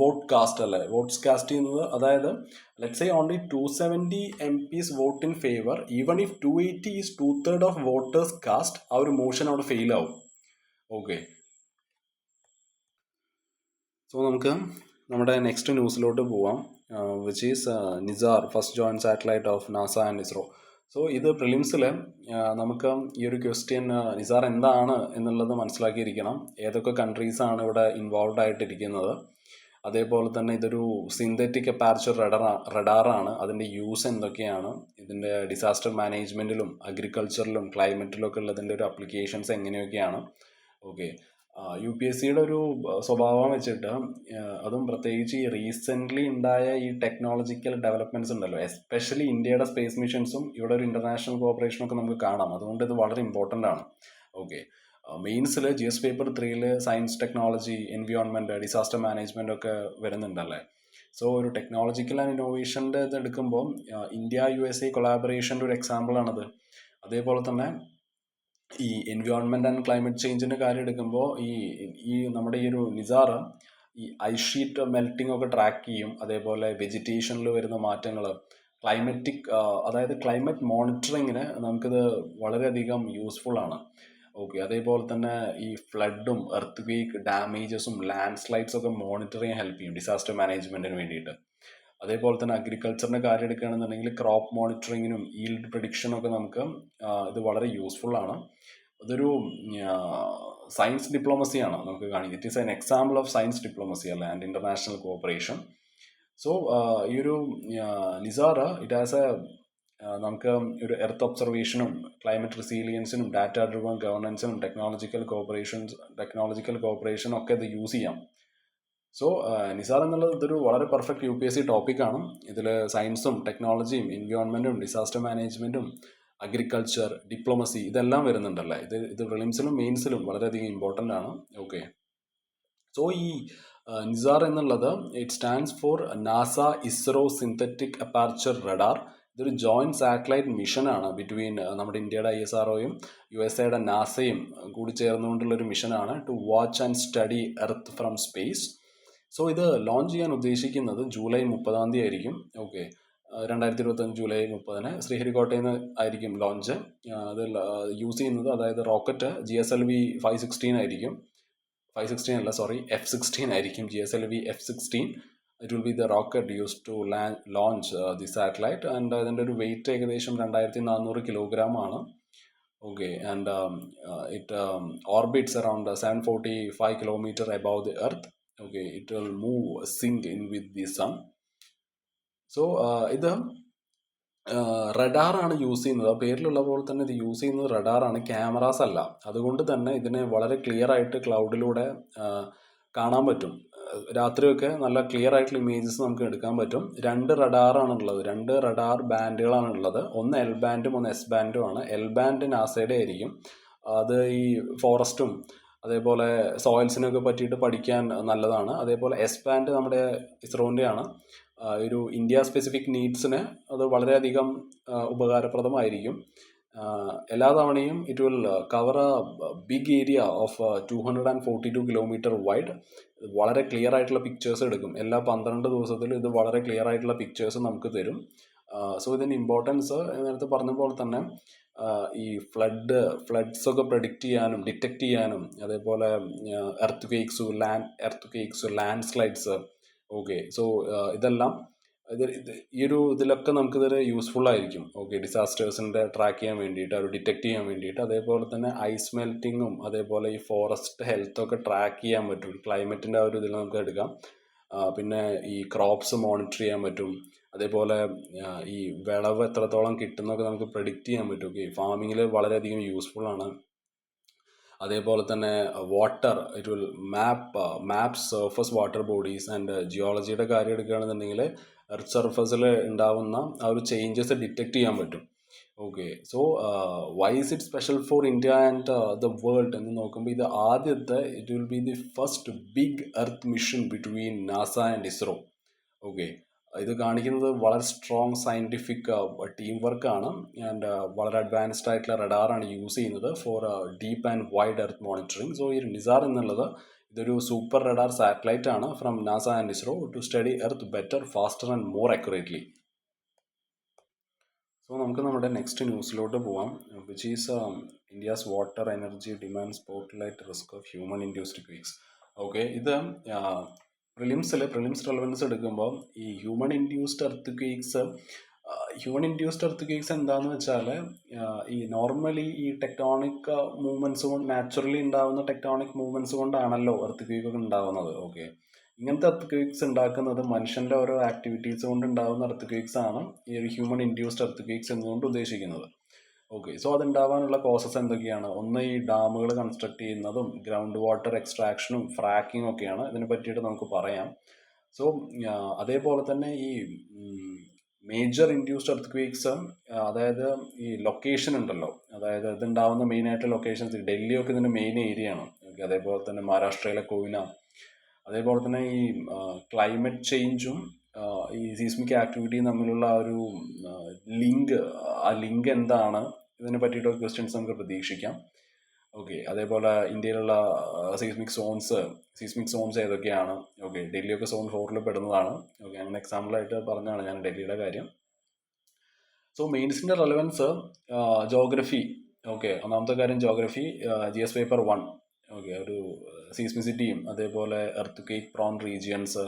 vote cast അല്ലേ, വോട്ട്സ് കാസ്റ്റ് ചെയ്യുന്നത്. അതായത് let's say only 270 MPs vote in favour, even if 280 is 2/3 of voters cast, ആ ഒരു മോഷൻ അവിടെ ഫെയിൽ ആവും. ഓക്കെ, സോ നമുക്ക് നമ്മുടെ നെക്സ്റ്റ് ന്യൂസിലോട്ട് പോവാം, which is Nisar first join satellite of NASA and ISRO. So ഇത് പ്രിലിംസിൽ നമുക്ക് ഈ ഒരു ക്വസ്റ്റ്യൻ നിസാർ എന്താണ് എന്നുള്ളത് മനസ്സിലാക്കിയിരിക്കണം. ഏതൊക്കെ കൺട്രീസാണ് ഇവിടെ ഇൻവോൾവ് ആയിട്ടിരിക്കുന്നത്, അതേപോലെ തന്നെ ഇതൊരു സിന്തറ്റിക് അപ്പാർച്ചർ റഡാറാണ്. അതിൻ്റെ യൂസ് എന്തൊക്കെയാണ്, ഇതിൻ്റെ ഡിസാസ്റ്റർ മാനേജ്മെൻറ്റിലും അഗ്രികൾച്ചറിലും ക്ലൈമറ്റിലും ഒക്കെ ഉള്ളതിൻ്റെ ഒരു അപ്ലിക്കേഷൻസ് എങ്ങനെയൊക്കെയാണ്. ഓക്കെ, UPSCയുടെ ഒരു സ്വഭാവം വെച്ചിട്ട്, അതും പ്രത്യേകിച്ച് ഈ റീസെൻ്റ്ലി ഉണ്ടായ ഈ ടെക്നോളജിക്കൽ ഡെവലപ്മെൻറ്റ്സ് ഉണ്ടല്ലോ, എസ്പെഷ്യലി ഇന്ത്യയുടെ സ്പേസ് മിഷൻസും ഇവിടെ ഒരു ഇൻ്റർനാഷണൽ കോപ്പറേഷനും ഒക്കെ നമുക്ക് കാണാം. അതുകൊണ്ട് ഇത് വളരെ ഇമ്പോർട്ടൻ്റ് ആണ്. ഓക്കെ, മെയിൻസിൽ GS paper 3 science, technology, environment, disaster management ഒക്കെ വരുന്നുണ്ടല്ലേ. സോ ഒരു ടെക്നോളജിക്കൽ ആൻഡ് ഇന്നോവേഷൻ്റെ ഇത് എടുക്കുമ്പോൾ ഇന്ത്യ USA കൊളാബറേഷൻ്റെ ഒരു എക്സാമ്പിളാണത്. അതേപോലെ തന്നെ ഈ എൻവിയോൺമെൻറ്റ് ആൻഡ് ക്ലൈമറ്റ് ചേഞ്ചിൻ്റെ കാര്യം എടുക്കുമ്പോൾ ഈ നമ്മുടെ ഈ ഒരു നിസാർ ഈ ഐസ് ഷീറ്റ് മെൽറ്റിംഗ് ഒക്കെ ട്രാക്ക് ചെയ്യും. അതേപോലെ വെജിറ്റേഷനിൽ വരുന്ന മാറ്റങ്ങൾ, ക്ലൈമറ്റിക് അതായത് ക്ലൈമറ്റ് മോണിറ്ററിങ്ങിന് നമുക്കിത് വളരെയധികം യൂസ്ഫുൾ ആണ്. ഓക്കെ, അതേപോലെ തന്നെ ഈ ഫ്ലഡും എർത്ത് ക്വേക്ക് ഡാമേജസും ലാൻഡ് സ്ലൈഡ്സ് ഒക്കെ മോണിറ്റർ ചെയ്യാൻ ഹെൽപ്പ് ചെയ്യും ഡിസാസ്റ്റർ മാനേജ്മെൻറ്റിന് വേണ്ടിയിട്ട്. അതേപോലെ തന്നെ അഗ്രികൾച്ചറിൻ്റെ കാര്യം എടുക്കുകയാണെന്നുണ്ടെങ്കിൽ ക്രോപ്പ് മോണിറ്ററിങ്ങിനും ഈൽഡ് പ്രഡിക്ഷനും ഒക്കെ നമുക്ക് ഇത് വളരെ യൂസ്ഫുൾ ആണ്. ഇതൊരു സയൻസ് ഡിപ്ലോമസിയാണ് നമുക്ക് കാണിക്കുക. It is an example of science diplomacy അല്ല ആൻഡ് ഇൻ്റർനാഷണൽ കോഓപ്പറേഷൻ. സോ ഈ ഒരു നിസാർ ഇറ്റ് ഹാസ് നമുക്ക് ഒരു എർത്ത് ഒബ്സർവേഷനും ക്ലൈമറ്റ് റെസീലിയൻസിനും ഡാറ്റ ഡ്രിവൺ ഗവർണൻസിനും ടെക്നോളജിക്കൽ കോഓപ്പറേഷനും ഒക്കെ ഇത് യൂസ് ചെയ്യാം. സോ നിസാർ എന്നുള്ളത് ഇതൊരു വളരെ പെർഫെക്റ്റ് UPSC ടോപ്പിക്കാണ്. ഇതിൽ സയൻസും ടെക്നോളജിയും എൻവിയോൺമെൻറ്റും ഡിസാസ്റ്റർ മാനേജ്മെൻറ്റും അഗ്രികൾച്ചർ, ഡിപ്ലോമസി ഇതെല്ലാം വരുന്നുണ്ടല്ലേ. ഇത് പ്രിലിംസിലും മെയിൻസിലും വളരെയധികം ഇമ്പോർട്ടൻ്റ് ആണ്. ഓക്കെ, സോ ഈ നിസാർ എന്നുള്ളത് it stands for NASA ISRO synthetic aperture radar. ഇതൊരു ജോയിൻറ്റ് സാറ്റലൈറ്റ് മിഷനാണ് ബിറ്റ്വീൻ നമ്മുടെ ഇന്ത്യയുടെ ISROയും USAയുടെ നാസയും കൂടി ചേർന്നുകൊണ്ടുള്ളൊരു മിഷനാണ് to watch and study earth from space. So ഇത് ലോഞ്ച് ചെയ്യാൻ ഉദ്ദേശിക്കുന്നത് ജൂലൈ 30 ആയിരിക്കും. ഓക്കെ, 2025 ജൂലൈ 30 ശ്രീഹരിക്കോട്ടയിൽ നിന്ന് ആയിരിക്കും ലോഞ്ച്. അത് യൂസ് ചെയ്യുന്നത്, അതായത് റോക്കറ്റ് GSLV 516 ആയിരിക്കും. 516 അല്ല, സോറി, F-16 ആയിരിക്കും. GSLV F-16. It will be the rocket use to launch the satellite. And അതിൻ്റെ ഒരു വെയിറ്റ് ഏകദേശം 2400 കിലോഗ്രാം ആണ്. Okay, and it orbits around 745 kilometre above the earth. Okay, it will sync in with the sun. So ഇത് റഡാറാണ് use ചെയ്യുന്നത്. പേരിലുള്ള പോലെ തന്നെ ഇത് യൂസ് ചെയ്യുന്നത് റഡാറാണ്, ക്യാമറാസ് അല്ല. അതുകൊണ്ട് തന്നെ ഇതിനെ വളരെ ക്ലിയർ ആയിട്ട് ക്ലൗഡിലൂടെ കാണാൻ പറ്റും. രാത്രിയൊക്കെ നല്ല ക്ലിയർ ആയിട്ടുള്ള ഇമേജസ് നമുക്ക് എടുക്കാൻ പറ്റും. 2 റഡാറാണ് ഉള്ളത്, 2 റഡാർ ബാൻഡുകളാണ് ഉള്ളത്. ഒന്ന് L ബാൻഡും ഒന്ന് S ബാൻഡും ആണ്. L ബാൻഡ് നാസയുടെ ആയിരിക്കും. അത് ഈ ഫോറസ്റ്റും അതേപോലെ സോയിൽസിനൊക്കെ പറ്റിയിട്ട് പഠിക്കാൻ നല്ലതാണ്. അതേപോലെ S ബാൻഡ് നമ്മുടെ ഇസ്രോൻ്റെയാണ്. ഒരു ഇന്ത്യ സ്പെസിഫിക് നീഡ്സിന് അത് വളരെയധികം ഉപകാരപ്രദമായിരിക്കും. എല്ലാ തവണയും it will cover a big area of 242 kilometre wide. വളരെ ക്ലിയർ ആയിട്ടുള്ള പിക്ചേഴ്സ് എടുക്കും. എല്ലാ 12 ദിവസത്തിലും ഇത് വളരെ ക്ലിയർ ആയിട്ടുള്ള പിക്ചേഴ്സ് നമുക്ക് തരും. സോ ഇതിൻ്റെ ഇമ്പോർട്ടൻസ് നേരത്തെ പറഞ്ഞ പോലെ തന്നെ ഈ ഫ്ലഡ്സ് ഒക്കെ പ്രെഡിക്റ്റ് ചെയ്യാനും ഡിറ്റക്റ്റ് ചെയ്യാനും, അതേപോലെ earth quakes, land slides. Okay, so ഇതെല്ലാം ഇതിലൊക്കെ നമുക്കിതൊരു യൂസ്ഫുൾ ആയിരിക്കും. ഓക്കെ, ഡിസാസ്റ്റേഴ്സിൻ്റെ ട്രാക്ക് ചെയ്യാൻ വേണ്ടിയിട്ട്, അത് ഡിറ്റക്റ്റ് ചെയ്യാൻ വേണ്ടിയിട്ട്. അതേപോലെ തന്നെ ഐസ് മെൽറ്റിങ്ങും അതേപോലെ ഈ ഫോറസ്റ്റ് ഹെൽത്തൊക്കെ ട്രാക്ക് ചെയ്യാൻ പറ്റും. ക്ലൈമറ്റിൻ്റെ ആ ഒരു ഇതിൽ നമുക്ക് എടുക്കാം. പിന്നെ ഈ ക്രോപ്സ് മോണിറ്റർ ചെയ്യാൻ പറ്റും. അതേപോലെ ഈ വിളവ് എത്രത്തോളം കിട്ടുന്നൊക്കെ നമുക്ക് പ്രെഡിക്റ്റ് ചെയ്യാൻ പറ്റും. ഓക്കെ, ഫാമിങ്ങിൽ വളരെയധികം യൂസ്ഫുൾ ആണ്. അതേപോലെ തന്നെ water, it will map surface water bodies. And ജിയോളജിയുടെ കാര്യം എടുക്കുകയാണെന്നുണ്ടെങ്കിൽ എർത്ത് സർഫസിൽ ഉണ്ടാവുന്ന ആ ഒരു ചേഞ്ചസ് ഡിറ്റക്റ്റ് ചെയ്യാൻ പറ്റും. Okay, so why is it special for India and the world എന്ന് നോക്കുമ്പോൾ ഇത് ആദ്യത്തെ, it will be the first big earth mission between NASA and ISRO. Okay, ഇത് കാണിക്കുന്നത് വളരെ സ്ട്രോങ് സയൻറ്റിഫിക് ടീം വർക്കാണ്. ആൻഡ് വളരെ അഡ്വാൻസ്ഡ് ആയിട്ടുള്ള റഡാറാണ് യൂസ് ചെയ്യുന്നത് for deep and wide earth monitoring. So ഈ നിസാർ എന്നുള്ളത് ഇതൊരു സൂപ്പർ റഡാർ സാറ്റലൈറ്റ് ആണ് from NASA and ISRO to study earth better, faster and more accurately. So നമുക്ക് നമ്മുടെ നെക്സ്റ്റ് ന്യൂസിലോട്ട് പോവാം, which is India's water energy demand spotlight risk of human induced quakes. Okay, ഇത് prelims relevance എടുക്കുമ്പോൾ ഈ human induced earth quakes എന്താണെന്ന് വെച്ചാൽ ഈ നോർമലി ഈ ടെക്ടോണിക് മൂവ്മെൻറ്റ്സ് കൊണ്ട്, നാച്ചുറലി ഉണ്ടാകുന്ന ടെക്ടോണിക് മൂവ്മെൻറ്റ്സ് കൊണ്ടാണല്ലോ എർത്ത് ക്വേക്കൊക്കെ ഉണ്ടാകുന്നത്. ഓക്കെ, ഇങ്ങനത്തെ എർത്ത് ക്വേക്സ് ഉണ്ടാക്കുന്നത് മനുഷ്യൻ്റെ ഓരോ ആക്ടിവിറ്റീസ് കൊണ്ട് ഉണ്ടാകുന്ന എർത്ത് ക്വേക്സ് ആണ് ഈ ഒരു ഹ്യൂമൻ ഇൻഡ്യൂസ്ഡ് എർത്ത് ക്വേക്സ് എന്നുകൊണ്ട് ഉദ്ദേശിക്കുന്നത്. ഓക്കെ, സോ അതുണ്ടാവാനുള്ള കോസസ് എന്തൊക്കെയാണ്? ഒന്ന്, ഈ ഡാമുകൾ കൺസ്ട്രക്ട് ചെയ്യുന്നതും ഗ്രൗണ്ട് വാട്ടർ എക്സ്ട്രാക്ഷനും ഫ്രാക്കിങ്ങും ഒക്കെയാണ്. ഇതിനെ പറ്റിയിട്ട് നമുക്ക് പറയാം. സോ അതേപോലെ തന്നെ ഈ മേജർ ഇൻഡ്യൂസ്ഡ് എർത്ത് ക്വേക്സ്, അതായത് ഈ ലൊക്കേഷൻ ഉണ്ടല്ലോ, അതായത് ഇതുണ്ടാവുന്ന മെയിനായിട്ട് ലൊക്കേഷൻസ്, ഡൽഹിയൊക്കെ ഇതിൻ്റെ മെയിൻ ഏരിയ ആണ്. ഓക്കെ, അതേപോലെ തന്നെ മഹാരാഷ്ട്രയിലെ കോയ്ന, അതേപോലെ തന്നെ ഈ ക്ലൈമറ്റ് ചേഞ്ചും ഈ സീസ്മിക് ആക്ടിവിറ്റിയും തമ്മിലുള്ള ഒരു ആ ലിങ്ക് എന്താണ്, ഇതിനെ പറ്റിയിട്ടൊക്കെ ക്വസ്റ്റ്യൻസ് നമുക്ക് പ്രതീക്ഷിക്കാം. ഓക്കെ, അതേപോലെ ഇന്ത്യയിലുള്ള സീസ്മിക് സോൺസ് ഏതൊക്കെയാണ്? ഓക്കെ, ഡൽഹിയൊക്കെ സോൺ 4 പെടുന്നതാണ്. ഓക്കെ, അങ്ങനെ എക്സാമ്പിളായിട്ട് പറഞ്ഞാണ് ഞാൻ ഡൽഹിയുടെ കാര്യം. സോ മെയിൻസിൻ്റെ റെലവൻസ്, ജോഗ്രഫി. ഓക്കെ, ഒന്നാമത്തെ കാര്യം ജോഗ്രഫി, GS പേപ്പർ 1. ഓക്കെ, ഒരു സീസ്മിസിറ്റിയും അതേപോലെ earthquake prone regions,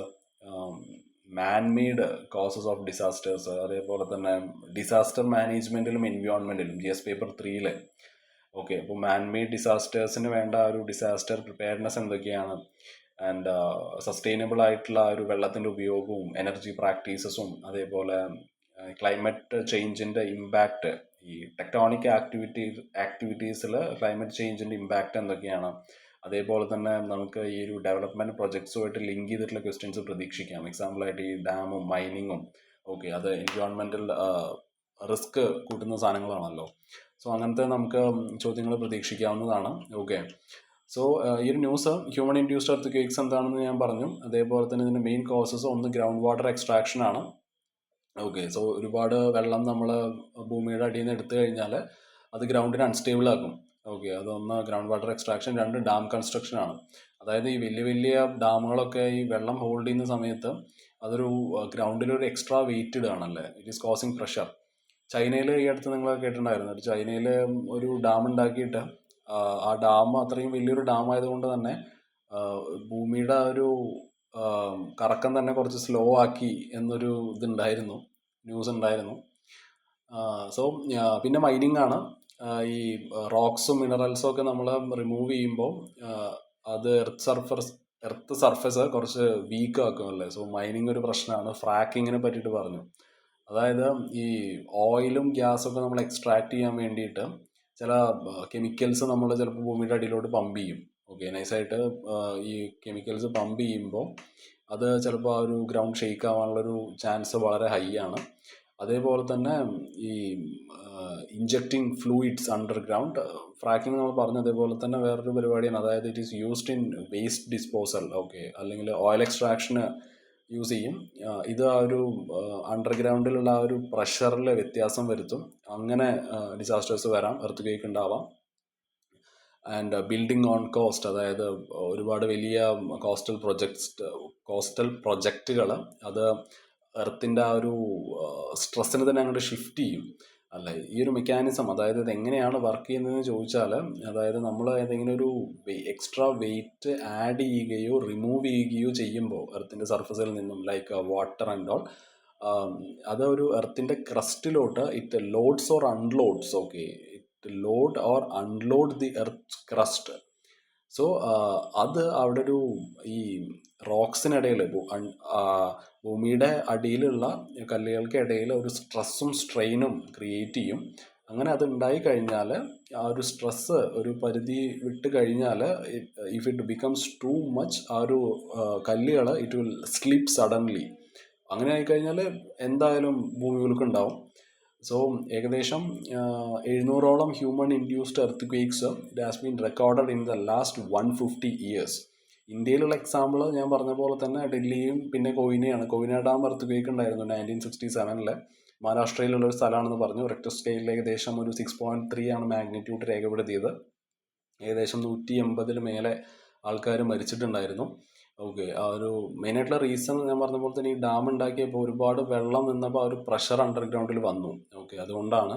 manmade causes of disasters, അതേപോലെ തന്നെ ഡിസാസ്റ്റർ മാനേജ്മെൻറ്റിലും എൻവയോൺമെൻറ്റിലും GS പേപ്പർ 3. ഓക്കെ, അപ്പോൾ മാൻമെയ്ഡ് ഡിസാസ്റ്റേഴ്സിന് വേണ്ട ഒരു ഡിസാസ്റ്റർ പ്രിപ്പയർനെസ് എന്തൊക്കെയാണ്, ആൻഡ് സസ്റ്റൈനബിൾ ആയിട്ടുള്ള ഒരു വെള്ളത്തിൻ്റെ ഉപയോഗവും എനർജി പ്രാക്ടീസസും, അതേപോലെ ക്ലൈമറ്റ് ചേഞ്ചിൻ്റെ ഇമ്പാക്റ്റ്, ഈ ടെക്ടോണിക് ആക്ടിവിറ്റീസിൽ ക്ലൈമറ്റ് ചേഞ്ചിൻ്റെ ഇമ്പാക്റ്റ് എന്തൊക്കെയാണ്, അതേപോലെ തന്നെ നമുക്ക് ഈ ഒരു ഡെവലപ്മെൻറ്റ് പ്രൊജക്ട്സുമായിട്ട് ലിങ്ക് ചെയ്തിട്ടുള്ള ക്വസ്റ്റ്യൻസ് പ്രതീക്ഷിക്കാം. എക്സാമ്പിളായിട്ട് ഈ ഡാമും മൈനിങ്ങും. ഓക്കെ, അത് എൻവയോൺമെൻറ്റൽ റിസ്ക് കൂട്ടുന്ന സാധനങ്ങളാണല്ലോ. സോ അങ്ങനത്തെ നമുക്ക് ചോദ്യങ്ങൾ പ്രതീക്ഷിക്കാവുന്നതാണ്. ഓക്കെ, സോ ഈ ഒരു news, human induced earth quakes എന്താണെന്ന് ഞാൻ പറഞ്ഞു. അതേപോലെ തന്നെ ഇതിൻ്റെ മെയിൻ കോസസ്, ഒന്ന് ഗ്രൗണ്ട് വാട്ടർ എക്സ്ട്രാക്ഷൻ ആണ്. ഓക്കെ, സോ ഒരുപാട് വെള്ളം നമ്മൾ ഭൂമിയുടെ അടിയിൽ നിന്ന് എടുത്തു കഴിഞ്ഞാൽ അത് ഗ്രൗണ്ടിനെ അൺസ്റ്റേബിൾ ആക്കും. ഓക്കെ, അതൊന്ന് ground water extraction. 2, dam construction ആണ്. അതായത് ഈ വലിയ വലിയ ഡാമുകളൊക്കെ ഈ വെള്ളം ഹോൾഡ് ചെയ്യുന്ന സമയത്ത് അതൊരു ഗ്രൗണ്ടിലൊരു എക്സ്ട്രാ വെയിറ്റ് ഇടുകയാണല്ലേ, ഇറ്റ് ഈസ് കോസിങ് പ്രഷർ. ചൈനയിൽ ഈ അടുത്ത് നിങ്ങൾ കേട്ടിട്ടുണ്ടായിരുന്നു, ചൈനയിൽ ഒരു ഡാം ഉണ്ടാക്കിയിട്ട് ആ ഡാം അത്രയും വലിയൊരു ഡാം ആയതുകൊണ്ട് തന്നെ ഭൂമിയുടെ ഒരു കറക്കം തന്നെ കുറച്ച് സ്ലോ ആക്കി എന്നൊരു ന്യൂസ് ഉണ്ടായിരുന്നു. സോ പിന്നെ മൈനിങ് ആണ്. ഈ റോക്സും മിനറൽസും ഒക്കെ നമ്മൾ റിമൂവ് ചെയ്യുമ്പോൾ അത് എർത്ത് സർഫസ് കുറച്ച് വീക്ക് ആക്കുമല്ലേ. സോ മൈനിങ് ഒരു പ്രശ്നമാണ്. ഫ്രാക്കിങ്ങിനെ പറ്റിയിട്ട് പറഞ്ഞു. അതായത് ഈ ഓയിലും ഗ്യാസൊക്കെ നമ്മൾ എക്സ്ട്രാക്ട് ചെയ്യാൻ വേണ്ടിയിട്ട് ചില കെമിക്കൽസ് നമ്മൾ ചിലപ്പോൾ ഭൂമിയുടെ അടിയിലോട്ട് പമ്പ് ചെയ്യും. ഓക്കെ, നൈസായിട്ട് ഈ കെമിക്കൽസ് പമ്പ് ചെയ്യുമ്പോൾ അത് ചിലപ്പോൾ ആ ഒരു ഗ്രൗണ്ട് ഷെയ്ക്ക് ആവാനുള്ളൊരു ചാൻസ് വളരെ ഹൈ ആണ്. അതേപോലെ തന്നെ ഈ ഇഞ്ചക്റ്റിംഗ് ഫ്ലൂയിഡ്സ് അണ്ടർഗ്രൗണ്ട്, ഫ്രാക്കിംഗ് നമ്മൾ പറഞ്ഞു. അതേപോലെ തന്നെ വേറൊരു പരിപാടിയാണ്, അതായത് it is used in waste disposal. Okay, അല്ലെങ്കിൽ ഓയിൽ എക്സ്ട്രാക്ഷന് യൂസ് ചെയ്യും. ഇത് ആ ഒരു അണ്ടർഗ്രൗണ്ടിലുള്ള ആ ഒരു പ്രഷറിൽ വ്യത്യാസം വരുത്തും. അങ്ങനെ ഡിസാസ്റ്റേഴ്സ് വരാം, എർത്ത് ക്വേക്ക് ഉണ്ടാവാം. ആൻഡ് ബിൽഡിംഗ് ഓൺ കോസ്റ്റ്, അതായത് ഒരുപാട് വലിയ കോസ്റ്റൽ പ്രൊജക്റ്റുകൾ അത് എർത്തിൻ്റെ ആ ഒരു സ്ട്രെസ്സിന് തന്നെ അങ്ങോട്ട് ഷിഫ്റ്റ് ചെയ്യും അല്ലേ. ഈ ഒരു മെക്കാനിസം, അതായത് ഇത് എങ്ങനെയാണ് വർക്ക് ചെയ്യുന്നതെന്ന് ചോദിച്ചാൽ, അതായത് നമ്മൾ ഏതെങ്കിലും ഒരു എക്സ്ട്രാ വെയിറ്റ് ആഡ് ചെയ്യുകയോ റിമൂവ് ചെയ്യുകയോ ചെയ്യുമ്പോൾ എർത്തിൻ്റെ സർഫസിൽ നിന്നും, ലൈക്ക് വാട്ടർ ആൻഡ് ഓൾ, അതൊരു എർത്തിൻ്റെ ക്രസ്റ്റിലോട്ട് it loads or unloads. Okay, load or unload the earth crust. So അത് അവിടെ ഒരു ഈ റോക്സിനിടയിൽ, ഭൂമിയുടെ അടിയിലുള്ള കല്ലുകൾക്കിടയിൽ ഒരു സ്ട്രെസ്സും സ്ട്രെയിനും ക്രിയേറ്റ് ചെയ്യും. അങ്ങനെ അത് ഉണ്ടായി കഴിഞ്ഞാൽ ആ ഒരു സ്ട്രെസ്സ് ഒരു പരിധി വിട്ട് കഴിഞ്ഞാൽ, if it becomes too much, ആ ഒരു കല്ലുകൾ ഇറ്റ് വിൽ സ്ലിപ്പ് സഡൻലി. അങ്ങനെ ആയിക്കഴിഞ്ഞാൽ എന്തായാലും ഭൂമി കുലുക്കുണ്ടാവും. സോ ഏകദേശം 700ഓളം human induced earthquakes it has been recorded in the last 150 years. ഇന്ത്യയിലുള്ള എക്സാമ്പിൾ ഞാൻ പറഞ്ഞ പോലെ തന്നെ ഡൽഹിയും പിന്നെ കൊയ്നയാണ്. കൊയ്ന ഡാം എർത്ത് ഉണ്ടായിരുന്നു 1967. മഹാരാഷ്ട്രയിലുള്ള ഒരു സ്ഥലമാണെന്ന് പറഞ്ഞു. റിക്ടർ സ്കെയിലിൽ ഏകദേശം ഒരു 6.3 ആണ് മാഗ്നിറ്റ്യൂഡ് രേഖപ്പെടുത്തിയത്. ഏകദേശം 180 മേലെ ആൾക്കാർ മരിച്ചിട്ടുണ്ടായിരുന്നു. ഓക്കെ, ആ ഒരു മെയിനായിട്ടുള്ള റീസൺ ഞാൻ പറഞ്ഞ പോലെ തന്നെ ഈ ഡാം ഉണ്ടാക്കിയപ്പോൾ ഒരുപാട് വെള്ളം നിന്നപ്പോൾ ആ ഒരു പ്രഷർ അണ്ടർഗ്രൗണ്ടിൽ വന്നു. ഓക്കെ, അതുകൊണ്ടാണ്.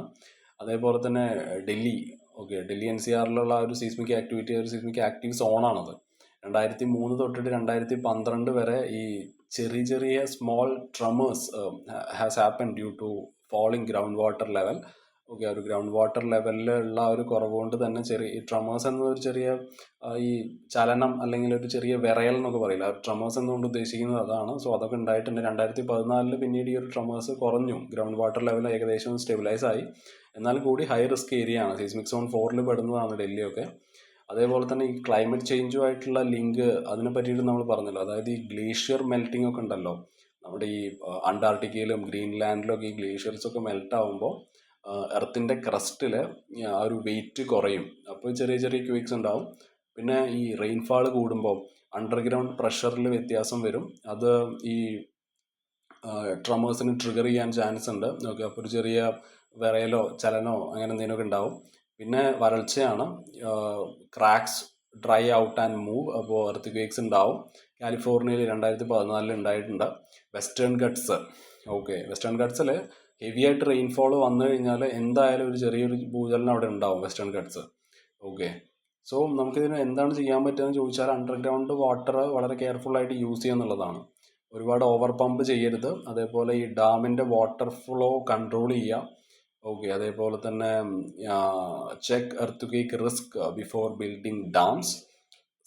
അതേപോലെ തന്നെ ഡൽഹി, ഓക്കെ, ഡൽഹി NCRലുള്ള ഒരു സീസ്മിക് ആക്ടിവിറ്റി, ഒരു സീസ്മിക് ആക്റ്റീവ് സോണാണത്. 2003 തൊട്ടിട്ട് 2012 വരെ ഈ ചെറിയ ചെറിയ small tremors has happen due to falling ground water level. Okay, ഒരു ഗ്രൗണ്ട് വാട്ടർ ലെവലിലുള്ള ഒരു കുറവ് കൊണ്ട് തന്നെ ചെറിയ ഈ ട്രമേഴ്സ് എന്നൊരു ചെറിയ ഈ ചലനം അല്ലെങ്കിൽ ഒരു ചെറിയ വിറയൽ എന്നൊക്കെ പറയില്ല, ട്രമേഴ്സ് എന്നുകൊണ്ട് ഉദ്ദേശിക്കുന്നത് അതാണ്. സോ അതൊക്കെ ഉണ്ടായിട്ടുണ്ട്. 2014 പിന്നീട് ഈ ഒരു ട്രമേഴ്സ് കുറഞ്ഞു, ഗ്രൗണ്ട് വാട്ടർ ലെവൽ ഏകദേശം സ്റ്റെബിലൈസ് ആയി. എന്നാൽ കൂടി ഹൈ റിസ്ക് ഏരിയ ആണ്, സീസ്മിക് സോൺ 4 പെടുന്നതാണ് ഡൽഹിയൊക്കെ. അതേപോലെ തന്നെ ഈ ക്ലൈമറ്റ് ചേഞ്ചുമായിട്ടുള്ള ലിങ്ക് അതിനെ പറ്റിയിട്ട് നമ്മൾ പറഞ്ഞല്ലോ. അതായത് ഈ ഗ്ലേഷ്യർ മെൽറ്റിംഗ് ഒക്കെ ഉണ്ടല്ലോ, നമ്മുടെ ഈ അന്റാർട്ടിക്കയിലും ഗ്രീൻലാൻഡിലും ഒക്കെ ഈ ഗ്ലേഷ്യർസ് ഒക്കെ മെൽറ്റ് ആകുമ്പോൾ എർത്തിൻ്റെ ക്രസ്റ്റിൽ ആ ഒരു വെയിറ്റ് കുറയും. അപ്പോൾ ചെറിയ ചെറിയ ക്വിക്സ് ഉണ്ടാവും. പിന്നെ ഈ റെയിൻഫാൾ കൂടുമ്പോൾ അണ്ടർഗ്രൗണ്ട് പ്രഷറിൽ വ്യത്യാസം വരും. അത് ഈ ട്രമേഴ്സിന് ട്രിഗർ ചെയ്യാൻ ചാൻസ് ഉണ്ട്. ഓക്കെ, അപ്പോൾ ഒരു ചെറിയ വിറയലോ ചലനോ അങ്ങനെ എന്തെങ്കിലുമൊക്കെ ഉണ്ടാവും. പിന്നെ വരൾച്ചയാണ്, cracks dry out and move, അപ്പോൾ എർത്ത് ക്വേക്സ് ഉണ്ടാവും. കാലിഫോർണിയയിൽ 2014 ഉണ്ടായിട്ടുണ്ട്. വെസ്റ്റേൺ ഗട്ട്സ്, ഓക്കെ, വെസ്റ്റേൺ ഗട്ട്സിൽ ഹെവി ആയിട്ട് റെയിൻഫോൾ വന്നു കഴിഞ്ഞാൽ എന്തായാലും ഒരു ചെറിയൊരു ഭൂചലനം അവിടെ ഉണ്ടാവും വെസ്റ്റേൺ ഗട്ട്സ്. ഓക്കെ, സോ നമുക്കിതിന് എന്താണ് ചെയ്യാൻ പറ്റുകയെന്ന് ചോദിച്ചാൽ അണ്ടർഗ്രൗണ്ട് വാട്ടർ വളരെ കെയർഫുള്ളായിട്ട് യൂസ് ചെയ്യുക എന്നുള്ളതാണ്. ഒരുപാട് ഓവർ പമ്പ് ചെയ്യരുത്. അതേപോലെ ഈ ഡാമിൻ്റെ വാട്ടർ ഫ്ലോ കൺട്രോൾ ചെയ്യുക. ഓക്കെ, അതേപോലെ തന്നെ check earthquake risk before building dams.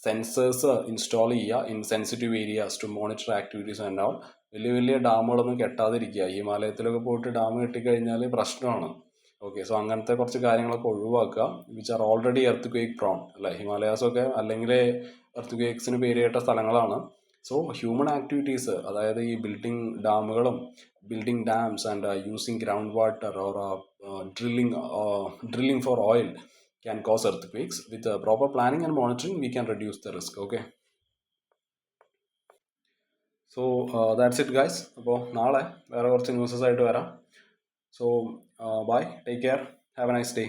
Sensors install ചെയ്യുക in sensitive areas to monitor activities and all. വലിയ വലിയ ഡാമുകളൊന്നും കെട്ടാതിരിക്കുക. ഹിമാലയത്തിലൊക്കെ പോയിട്ട് ഡാം കെട്ടിക്കഴിഞ്ഞാൽ പ്രശ്നമാണ്. ഓക്കെ, സോ അങ്ങനത്തെ കുറച്ച് കാര്യങ്ങളൊക്കെ ഒഴിവാക്കുക. Which are already earthquake prone, അല്ലേ? ഹിമാലയാസൊക്കെ അല്ലെങ്കിൽ എർത്ത് ക്വേക്സിന് പേര് കേട്ട സ്ഥലങ്ങളാണ്. സോ ഹ്യൂമൻ ആക്ടിവിറ്റീസ്, അതായത് ഈ ബിൽഡിംഗ് ഡാമുകളും building dams and using ground water or drilling for oil can cause earthquakes. With proper planning and monitoring, we can reduce the risk. Okay. So that's it, guys. അപ്പോൾ നാളെ വേറെ കുറച്ച് newses ആയിട്ട് വരാം. So bye, take care, have a nice day.